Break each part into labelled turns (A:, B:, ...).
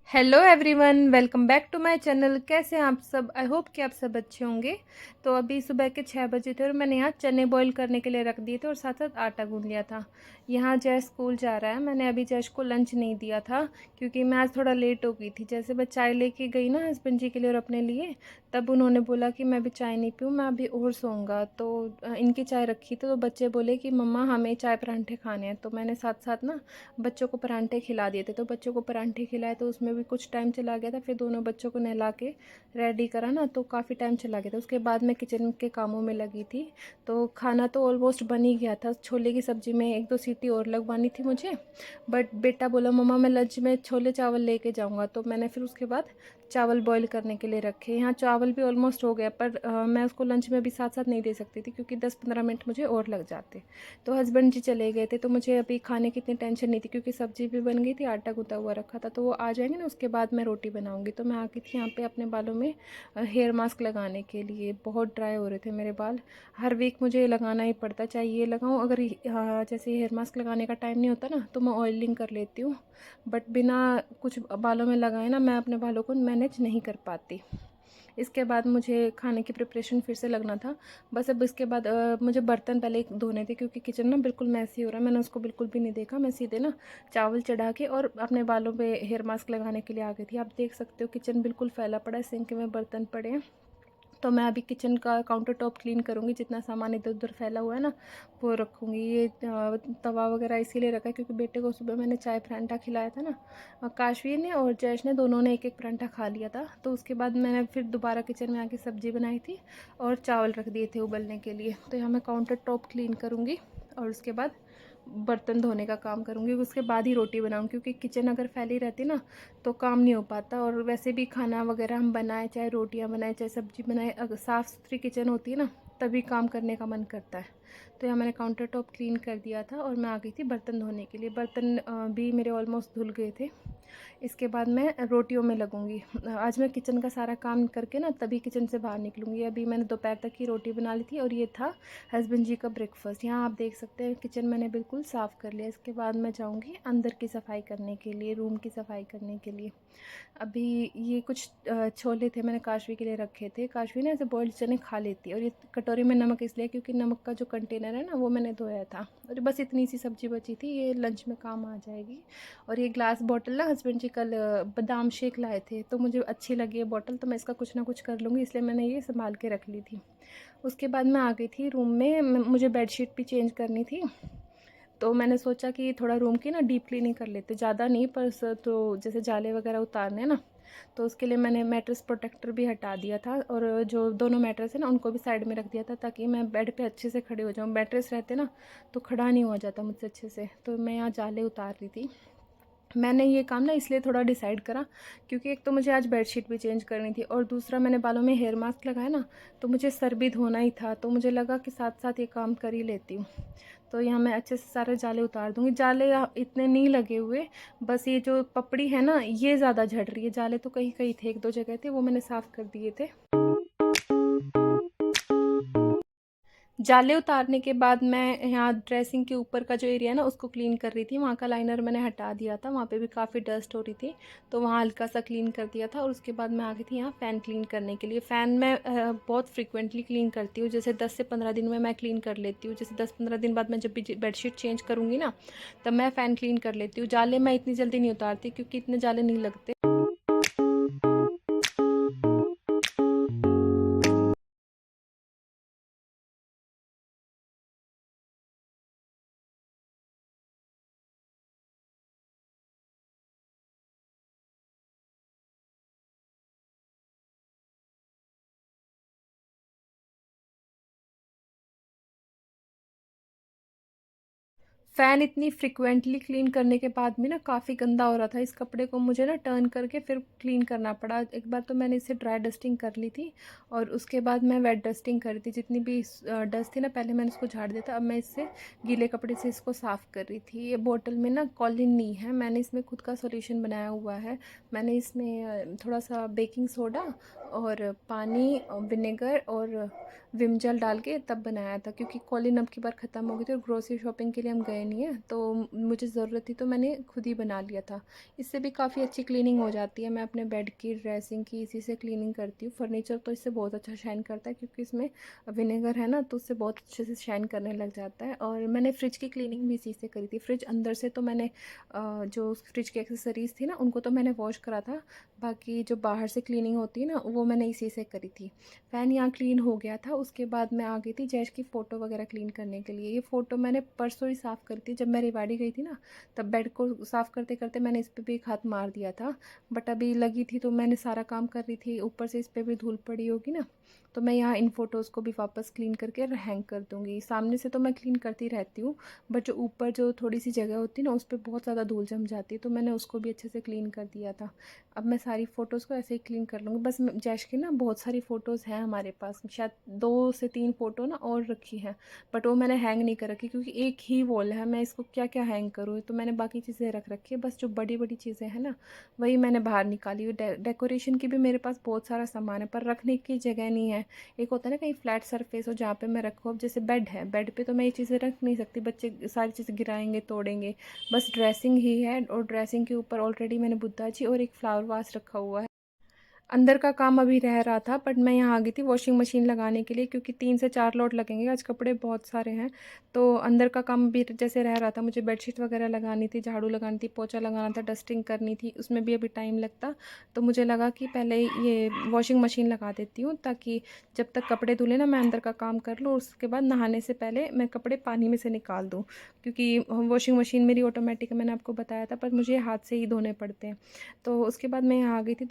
A: Hello everyone, welcome back to my channel. कैसे हैं आप सब? आई होप कि आप सब अच्छे होंगे। तो अभी सुबह के 6 बजे थे और मैंने यहाँ चने बॉईल करने के लिए रख दिए थे और साथ साथ आटा गूंद लिया था। यहाँ जय स्कूल जा रहा है। मैंने अभी जयश को लंच नहीं दिया था क्योंकि मैं आज थोड़ा लेट हो गई थी। जैसे मैं चाय लेके गई ना हस्बैंड जी के लिए और अपने लिए, तब उन्होंने बोला कि मैं अभी चाय नहीं पीऊँ, मैं अभी और सोऊंगा। तो इनकी चाय रखी थी तो बच्चे बोले कि मम्मा हमें चाय परांठे खाने हैं। तो मैंने साथ साथ ना बच्चों को परांठे खिला दिए थे। तो बच्चों को परांठे खिलाए तो उसमें भी कुछ टाइम चला गया था। फिर दोनों बच्चों को नहला के रेडी करा ना, तो काफ़ी टाइम चला गया था। उसके बाद मैं किचन के कामों में लगी थी। तो खाना तो ऑलमोस्ट बन ही गया था। छोले की सब्ज़ी में एक दो सीटी और लगवानी थी मुझे, बट बेटा बोला मम्मा मैं लंच में छोले चावल लेके जाऊँगा। तो मैंने फिर उसके बाद चावल बॉईल करने के लिए रखे। यहाँ चावल भी ऑलमोस्ट हो गया, पर मैं उसको लंच में भी साथ साथ नहीं दे सकती थी क्योंकि 10-15 मिनट मुझे और लग जाते। तो हस्बैंड जी चले गए थे तो मुझे अभी खाने की इतनी टेंशन नहीं थी क्योंकि सब्ज़ी भी बन गई थी, आटा गूँथा हुआ रखा था। तो वो आ जाएंगे ना, उसके बाद मैं रोटी बनाऊँगी। तो मैं आ गई थी यहाँ पे अपने बालों में हेयर मास्क लगाने के लिए। बहुत ड्राई हो रहे थे मेरे बाल। हर वीक मुझे लगाना ही पड़ता, चाहे ये लगाऊँ, अगर जैसे हेयर मास्क लगाने का टाइम नहीं होता ना तो मैं ऑयलिंग कर लेती हूँ। बट बिना कुछ बालों में लगाए ना मैं अपने बालों को मैनेज नहीं कर पाती। इसके बाद मुझे खाने की प्रिपरेशन फिर से लगना था। बस अब इसके बाद मुझे बर्तन पहले धोने थे क्योंकि किचन ना बिल्कुल मैसी हो रहा है। मैंने उसको बिल्कुल भी नहीं देखा। मैं सीधे ना चावल चढ़ा के और अपने बालों पे हेयर मास्क लगाने के लिए आ गई थी। आप देख सकते हो किचन बिल्कुल फैला पड़ा है, सिंक में बर्तन पड़े हैं। तो मैं अभी किचन का काउंटर टॉप क्लीन करूँगी। जितना सामान इधर उधर फैला हुआ है ना वो रखूँगी। ये तवा वगैरह इसीलिए रखा है क्योंकि बेटे को सुबह मैंने चाय परांठा खिलाया था ना। काशवी ने और जयेश ने दोनों ने एक एक परांठा खा लिया था। तो उसके बाद मैंने फिर दोबारा किचन में आके सब्ज़ी बनाई थी और चावल रख दिए थे उबलने के लिए। तो यहाँ मैं काउंटर टॉप क्लीन करूँगी और उसके बाद बर्तन धोने का काम करूँगी। उसके बाद ही रोटी बनाऊँगी क्योंकि किचन अगर फैली रहती ना तो काम नहीं हो पाता। और वैसे भी खाना वगैरह हम बनाएं, चाहे रोटियां बनाएं चाहे सब्ज़ी बनाएं, अगर साफ़ सुथरी किचन होती है ना तभी काम करने का मन करता है। तो यहाँ मैंने काउंटर टॉप क्लीन कर दिया था और मैं आ गई थी बर्तन धोने के लिए। बर्तन भी मेरे ऑलमोस्ट धुल गए थे। इसके बाद मैं रोटियों में लगूंगी। आज मैं किचन का सारा काम करके ना तभी किचन से बाहर निकलूंगी। अभी मैंने दोपहर तक की रोटी बना ली थी और ये था हस्बैंड जी का ब्रेकफास्ट। यहाँ आप देख सकते हैं किचन मैंने बिल्कुल साफ़ कर लिया। इसके बाद मैं जाऊँगी अंदर की सफाई करने के लिए, रूम की सफाई करने के लिए। अभी ये कुछ छोले थे मैंने काशवी के लिए रखे थे। काशवी ना ऐसे बॉइल्ड चने खा लेती है। और ये कटोरी में नमक इसलिए क्योंकि नमक का जो कंटेनर है ना वो मैंने धोया था। और बस इतनी सी सब्ज़ी बची थी, ये लंच में काम आ जाएगी। और ये ग्लास बॉटल ना हस्बैंड जी कल बादाम शेक लाए थे तो मुझे अच्छी लगी है बॉटल, तो मैं इसका कुछ ना कुछ कर लूँगी, इसलिए मैंने ये संभाल के रख ली थी। उसके बाद मैं आ गई थी रूम में। मुझे बेडशीट भी चेंज करनी थी। तो मैंने सोचा कि थोड़ा रूम की ना डीप क्लीनिंग कर लेते, ज़्यादा नहीं पर तो जैसे जाले वगैरह उतारने हैं ना, तो उसके लिए मैंने मैट्रेस प्रोटेक्टर भी हटा दिया था। और जो दोनों मैट्रेस है ना उनको भी साइड में रख दिया था ताकि मैं बेड पे अच्छे से खड़े हो जाऊँ। मैट्रेस रहते ना तो खड़ा नहीं हो जाता मुझसे अच्छे से। तो मैं यहाँ जाले उतार रही थी। मैंने ये काम ना इसलिए थोड़ा डिसाइड करा क्योंकि एक तो मुझे आज बेडशीट भी चेंज करनी थी और दूसरा मैंने बालों में हेयर मास्क लगाया ना तो मुझे सर भी धोना ही था। तो मुझे लगा कि साथ साथ ये काम कर ही लेती हूँ। तो यहाँ मैं अच्छे से सारे जाले उतार दूँगी। जाले इतने नहीं लगे हुए, बस ये जो पपड़ी है ना ये ज़्यादा झड़ रही है। जाले तो कहीं कहीं थे, एक दो जगह थे, वो मैंने साफ़ कर दिए थे। जाले उतारने के बाद मैं यहाँ ड्रेसिंग के ऊपर का जो एरिया है ना उसको क्लीन कर रही थी। वहाँ का लाइनर मैंने हटा दिया था, वहाँ पे भी काफ़ी डस्ट हो रही थी तो वहाँ हल्का सा क्लीन कर दिया था। और उसके बाद मैं आ गई थी यहाँ फ़ैन क्लीन करने के लिए। फ़ैन मैं बहुत फ्रिक्वेंटली क्लीन करती हूँ, जैसे 10 से 15 दिन में मैं क्लीन कर लेती हूँ। जैसे 10-15 दिन बाद मैं जब भी बेडशीट चेंज करूँगी ना तब मैं फ़ैन क्लीन कर लेती हूँ। जाले मैं इतनी जल्दी नहीं उतारती क्योंकि इतने जाले नहीं लगते। फ़ैन इतनी फ्रिक्वेंटली क्लीन करने के बाद भी ना काफ़ी गंदा हो रहा था। इस कपड़े को मुझे ना टर्न करके फिर क्लीन करना पड़ा। एक बार तो मैंने इसे ड्राई डस्टिंग कर ली थी और उसके बाद मैं वेट डस्टिंग कर रही थी। जितनी भी डस्ट थी ना पहले मैंने इसको झाड़ दिया था, अब मैं इससे गीले कपड़े से इसको साफ़ कर रही थी। ये बॉटल में ना कॉलिन नहीं है, मैंने इसमें खुद का सॉल्यूशन बनाया हुआ है। मैंने इसमें थोड़ा सा बेकिंग सोडा और पानी और विनेगर और विम जेल डाल के तब बनाया था क्योंकि कॉलिन अब की बार ख़त्म हो गई थी और ग्रोसरी शॉपिंग के लिए हम गए नहीं है, तो मुझे ज़रूरत थी तो मैंने खुद ही बना लिया था। इससे भी काफ़ी अच्छी क्लीनिंग हो जाती है। मैं अपने बेड की, ड्रेसिंग की इसी से क्लीनिंग करती हूँ। फर्नीचर तो इससे बहुत अच्छा शाइन करता है क्योंकि इसमें विनेगर है ना, तो उससे बहुत अच्छे से शाइन करने लग जाता है। और मैंने फ्रिज की क्लीनिंग भी इसी से करी थी। फ्रिज अंदर से तो मैंने जो फ्रिज की एक्सेसरीज़ थी ना उनको तो मैंने वॉश करा था, बाकी जो बाहर से क्लीनिंग होती है ना वो मैंने इसी से करी थी। फ़ैन यहाँ क्लीन हो गया था, उसके बाद मैं आ गई थी जैश की फ़ोटो वगैरह क्लीन करने के लिए। ये फ़ोटो मैंने परसों ही साफ़ करी थी, जब मैं रेवाड़ी गई थी ना, तब बेड को साफ़ करते करते मैंने इस पे भी एक हाथ मार दिया था। बट अभी लगी थी तो मैंने सारा काम कर रही थी, ऊपर से इस पे भी धूल पड़ी होगी ना, तो मैं यहाँ इन फ़ोटोज़ को भी वापस क्लीन करके हैंग कर दूँगी। सामने से तो मैं क्लीन करती रहती हूँ, बट जो ऊपर जो थोड़ी सी जगह होती है ना उस पे बहुत ज़्यादा धूल जम जाती है, तो मैंने उसको भी अच्छे से क्लीन कर दिया था। अब मैं सारी फ़ोटोज़ को ऐसे ही क्लीन कर लूँगी। बस जैश की ना बहुत सारी फ़ोटोज़ हैं हमारे पास, शायद 2 से 3 फ़ोटो ना और रखी हैं, बट वो मैंने हैंग नहीं कर रखी क्योंकि एक ही वॉल है, मैं इसको क्या-क्या हैंग करूँ? तो मैंने बाकी चीज़ें रख रखी है, बस जो बड़ी-बड़ी चीज़ें हैं ना, वही मैंने बाहर निकाली हुई। डेकोरेशन की भी मेरे पास बहुत सारा सामान है, पर रखने की जगह नहीं है। एक होता है ना कहीं फ्लैट सरफेस हो जहाँ पे मैं रखूँ। अब जैसे बेड है, बेड पे तो मैं ये चीज़ें रख नहीं सकती, बच्चे सारी चीज़ें गिराएँगे, तोड़ेंगे। बस ड्रेसिंग ही है, और ड्रेसिंग के ऊपर ऑलरेडी मैंने बुद्धा जी और एक फ्लावर वास रखा हुआ है। अंदर का काम अभी रह रहा था, बट मैं यहाँ आ गई थी वॉशिंग मशीन लगाने के लिए क्योंकि 3 से 4 लोड लगेंगे, आज कपड़े बहुत सारे हैं। तो अंदर का काम भी जैसे रह रहा था, मुझे बेडशीट वगैरह लगानी थी, झाड़ू लगानी थी, पोछा लगाना था, डस्टिंग करनी थी, उसमें भी अभी टाइम लगता। तो मुझे लगा कि पहले ये वॉशिंग मशीन लगा देती हूँ, ताकि जब तक कपड़े धुले ना मैं अंदर का काम कर लूँ, उसके बाद नहाने से पहले मैं कपड़े पानी में से निकाल दूँ, क्योंकि वॉशिंग मशीन मेरी ऑटोमेटिक है, मैंने आपको बताया था, पर मुझे हाथ से ही धोने पड़ते हैं। तो उसके बाद मैं यहाँ आ गई थी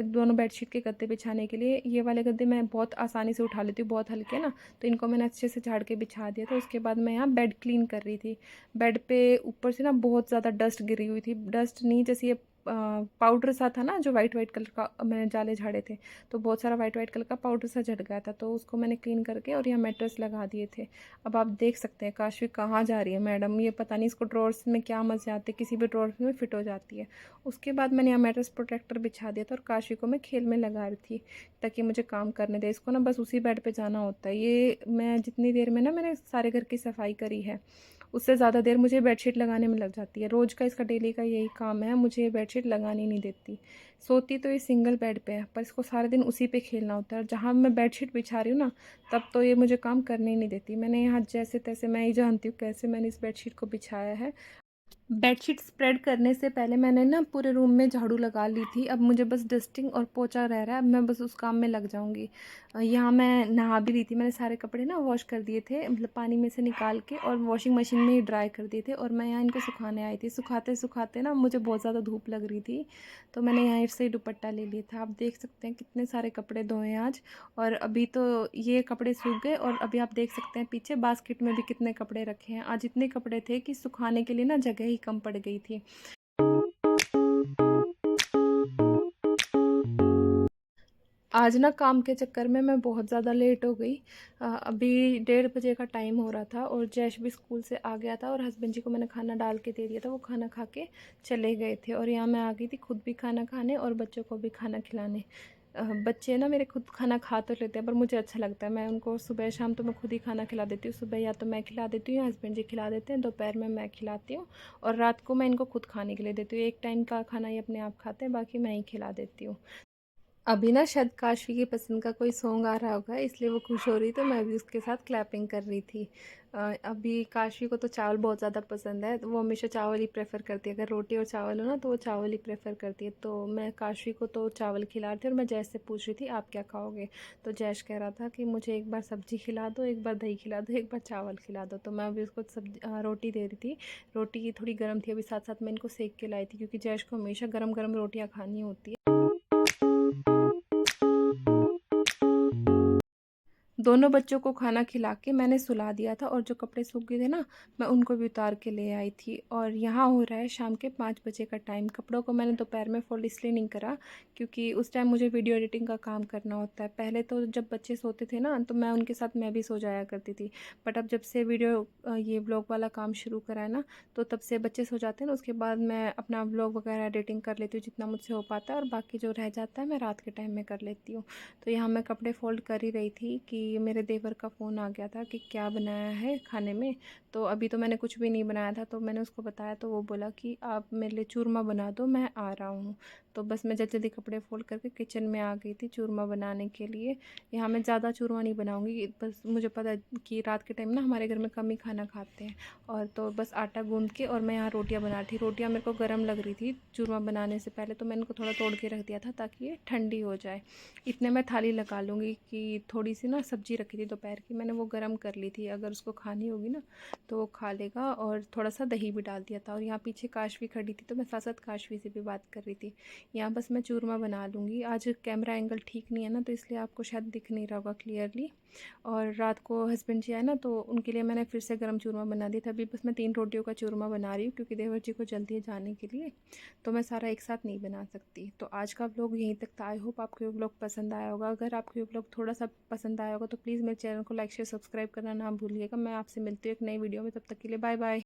A: दोनों बेडशीट के गद्दे बिछाने के लिए। ये वाले गद्दे मैं बहुत आसानी से उठा लेती हूँ, बहुत हल्के ना, तो इनको मैंने अच्छे से झाड़ के बिछा दिया था। उसके बाद मैं यहाँ बेड क्लीन कर रही थी। बेड पे ऊपर से ना बहुत ज़्यादा डस्ट गिरी हुई थी, डस्ट नहीं, जैसे ये पाउडर सा था ना जो वाइट वाइट कलर का, मैंने जाले झाड़े थे, तो बहुत सारा वाइट वाइट कलर का पाउडर सा झड़ गया था, तो उसको मैंने क्लीन करके और यहाँ मैट्रेस लगा दिए थे। अब आप देख सकते हैं काशवी कहाँ जा रही है मैडम, ये पता नहीं इसको ड्रॉर्स में क्या मज़े आते, किसी भी ड्रॉर्स में फिट हो जाती है। उसके बाद मैंने यहाँ मैट्रेस प्रोटेक्टर बिछा दिया था और काशी को मैं खेल में लगा रही थी ताकि मुझे काम करने दे। इसको ना बस उसी बेड पे जाना होता है। ये मैं जितनी देर में ना मैंने सारे घर की सफाई करी है, उससे ज़्यादा देर मुझे बेडशीट लगाने में लग जाती है। रोज़ का इसका डेली का यही काम है, मुझे ये बेडशीट लगानी नहीं देती। सोती तो ये सिंगल बेड पे है, पर इसको सारे दिन उसी पे खेलना होता है, और जहाँ मैं बेडशीट बिछा रही हूँ ना, तब तो ये मुझे काम करने ही नहीं देती। मैंने यहाँ जैसे तैसे, मैं ही जानती हूँ कैसे मैंने इस बेडशीट को बिछाया है। बेडशीट स्प्रेड करने से पहले मैंने ना पूरे रूम में झाड़ू लगा ली थी। अब मुझे बस डस्टिंग और पोछा रह रहा है, अब मैं बस उस काम में लग जाऊंगी। यहाँ मैं नहा भी ली थी, मैंने सारे कपड़े ना वॉश कर दिए थे, मतलब पानी में से निकाल के, और वॉशिंग मशीन में ही ड्राई कर दिए थे, और मैं यहाँ इनको सुखाने आई थी। सुखाते सुखाते ना मुझे बहुत ज़्यादा धूप लग रही थी, तो मैंने यहाँ से ही दुपट्टा ले लिया था। आप देख सकते हैं कितने सारे कपड़े धोए हैं आज, और अभी तो ये कपड़े सूख गए, और अभी आप देख सकते हैं पीछे बास्केट में भी कितने कपड़े रखे हैं। आज इतने कपड़े थे कि सुखाने के लिए ना जगह ही कम पड़ गई थी। आज ना काम के चक्कर में मैं बहुत ज़्यादा लेट हो गई। अभी 1:30 बजे का टाइम हो रहा था, और जैश भी स्कूल से आ गया था, और हस्बैंड जी को मैंने खाना डाल के दे दिया था, वो खाना खा के चले गए थे, और यहाँ मैं आ गई थी खुद भी खाना खाने और बच्चों को भी खाना खिलाने। बच्चे ना मेरे खुद खाना खा तो लेते हैं, पर मुझे अच्छा लगता है, मैं उनको सुबह शाम तो मैं खुद ही खाना खिला देती हूँ। सुबह या तो मैं खिला देती हूँ या हस्बैंड जी खिला देते हैं, दोपहर में मैं खिलाती हूँ, और रात को मैं इनको खुद खाने के लिए देती हूँ। एक टाइम का खाना ये अपने आप खाते हैं, बाकी मैं ही खिला देती हूँ। अभी ना शायद काशवी की पसंद का कोई सॉन्ग आ रहा होगा, इसलिए वो खुश हो रही, तो मैं भी उसके साथ क्लैपिंग कर रही थी। अभी काशवी को तो चावल बहुत ज़्यादा पसंद है, तो वो हमेशा चावल ही प्रेफ़र करती है। अगर रोटी और चावल हो ना तो वो चावल ही प्रेफ़र करती है। तो मैं काशवी को तो चावल खिला रही थी, और मैं जैश से पूछ रही थी आप क्या खाओगे, तो जैश कह रहा था कि मुझे एक बार सब्ज़ी खिला दो, एक बार दही खिला दो, एक बार चावल खिला दो। तो मैं अभी उसको रोटी दे रही थी। रोटी थोड़ी गर्म थी, अभी साथ साथ मैं इनको सेक के लाई थी, क्योंकि जैश को हमेशा गर्म गर्म रोटियाँ खानी होती है। दोनों बच्चों को खाना खिला के मैंने सुला दिया था, और जो कपड़े सूख गए थे ना, मैं उनको भी उतार के ले आई थी। और यहाँ हो रहा है शाम के 5 बजे का टाइम। कपड़ों को मैंने दोपहर में फोल्ड इसलिए नहीं करा क्योंकि उस टाइम मुझे वीडियो एडिटिंग का काम करना होता है। पहले तो जब बच्चे सोते थे ना, तो मैं उनके साथ मैं भी सो जाया करती थी, बट अब जब से ये व्लॉग वाला काम शुरू करा है ना, तो तब से बच्चे सो जाते हैं ना, उसके बाद मैं अपना व्लॉग वगैरह एडिटिंग कर लेती हूँ जितना मुझसे हो पाता है, और बाकी जो रह जाता है मैं रात के टाइम में कर लेती हूँ। तो यहाँ मैं कपड़े फोल्ड कर ही रही थी कि कि मेरे देवर का फ़ोन आ गया था कि क्या बनाया है खाने में। तो अभी तो मैंने कुछ भी नहीं बनाया था, तो मैंने उसको बताया तो वो बोला कि आप मेरे लिए चूरमा बना दो, मैं आ रहा हूँ। तो बस मैं जल्दी-जल्दी कपड़े फ़ोल्ड करके किचन में आ गई थी चूरमा बनाने के लिए। यहाँ मैं ज़्यादा चूरमा नहीं बनाऊँगी, बस मुझे पता है कि रात के टाइम ना हमारे घर में कम ही खाना खाते हैं। और तो बस आटा गूँध के और मैं यहाँ रोटियाँ बना रही थी। रोटियाँ मेरे को गर्म लग रही थी चूरमा बनाने से पहले, तो मैंने इनको थोड़ा तोड़ के रख दिया था ताकि ये ठंडी हो जाए। इतने मैं थाली लगा लूँगी कि थोड़ी-सी ना सब्ज़ी रखी थी दोपहर की, मैंने वो गरम कर ली थी, अगर उसको खानी होगी ना तो वो खा लेगा। और थोड़ा-सा दही भी डाल दिया था। और यहाँ पीछे काशवी खड़ी थी, तो मैं साथ-साथ काशवी से भी बात कर रही थी। यहाँ बस मैं चूरमा बना लूँगी। आज कैमरा एंगल ठीक नहीं है ना, तो इसलिए आपको शायद दिख नहीं रहा होगा क्लियरली। और रात को हस्बैंड जी आए ना, तो उनके लिए मैंने फिर से गरम चूरमा बना दिया था। अभी बस मैं 3 रोटियों का चूरमा बना रही हूँ क्योंकि देवर जी को जल्दी है जाने के लिए, तो मैं सारा एक साथ नहीं बना सकती। तो आज का व्लॉग यहीं तक था। आई होप आपको ये व्लॉग पसंद आया होगा। अगर आपको ये व्लॉग थोड़ा-सा पसंद आया होगा तो प्लीज़ मेरे चैनल को लाइक, शेयर, सब्सक्राइब करना ना भूलिएगा। मैं आपसे मिलती हूँ एक नई वीडियो में, तब तक के लिए बाय बाय।